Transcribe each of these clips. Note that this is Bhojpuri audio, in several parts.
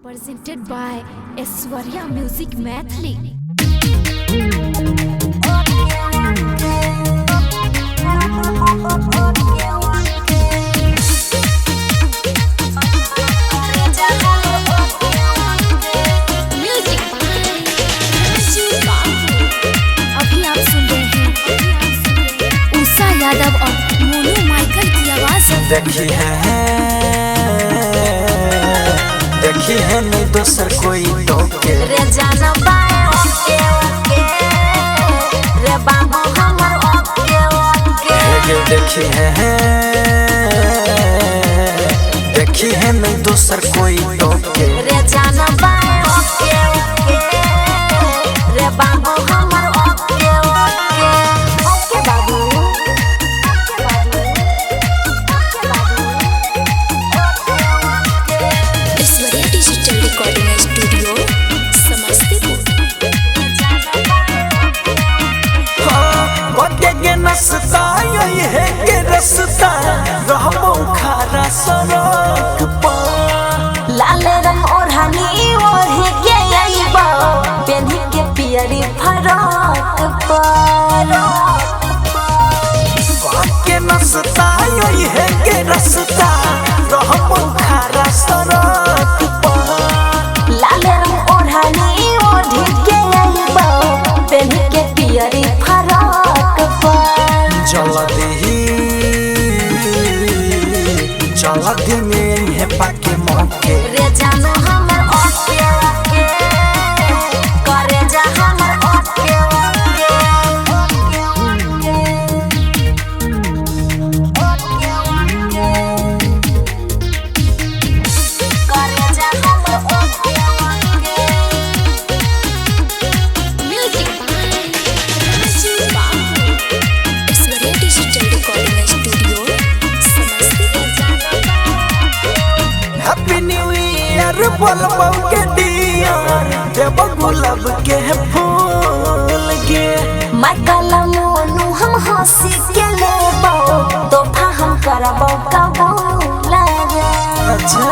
Presented by Aishwarya Music Mathli. अभी आप सुन रहे हैं उषा यादव और मोनू माइकल की आवाज। देखी है नहीं दोसर कोई टोके रे जाना बाए ओके ओके रे बाबू हमर ओके ओके देखी है नहीं दोसर कोई टोके रे जाना बाए ओके ओके रे बाबू हमर ओके ओके ओके बाबू Aishwarya digital recording studio Samastipur. के नसता यही है के रसता रहबो खारा सड़क पर लाल रंग ओढ़नी ओढ़े के आइबो पेन्ही के पियरी फरक पर के नसता यही है के रसता रहबो खारा सड़क पर लाल रंग ओढ़नी ओढ़े के आइबो पेन्ही के पियरी फरक पर चलती में है पाके मौके रे जानो हमर ओके ओके करे जा हमर ओके ओके करे जा हमर okay okay Aishwarya digital recording studio Samastipur. Happy new year बोलबो के दियार देव गुलाब के फूल गे माइकल मोनू हम हंसी के लेबो तोहफा हम करबो कबूल रे अच्छा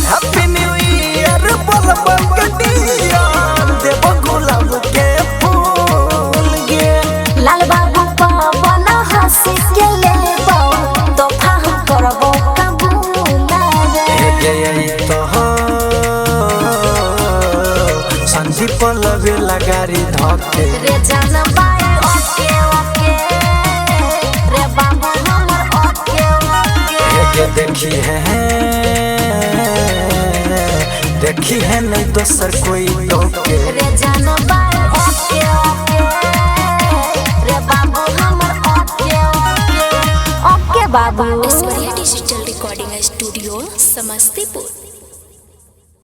हैप्पी न्यू ईयर बोलबो के दियार देव गुलाब के फूल गे लाल बाबू पवन हंसी के लेबो तोहफा हम करबो कबूल रे यही तो संदीप लगे लगारी धके रे जाना बाए ओके ओके रे बाबू हमर ओके ओके देखी है नहीं दोसर कोई टोके रे जाना बाए ओके ओके रे बाबू हमर ओके ओके ओके बाबू Aishwarya digital recording studio Samastipur.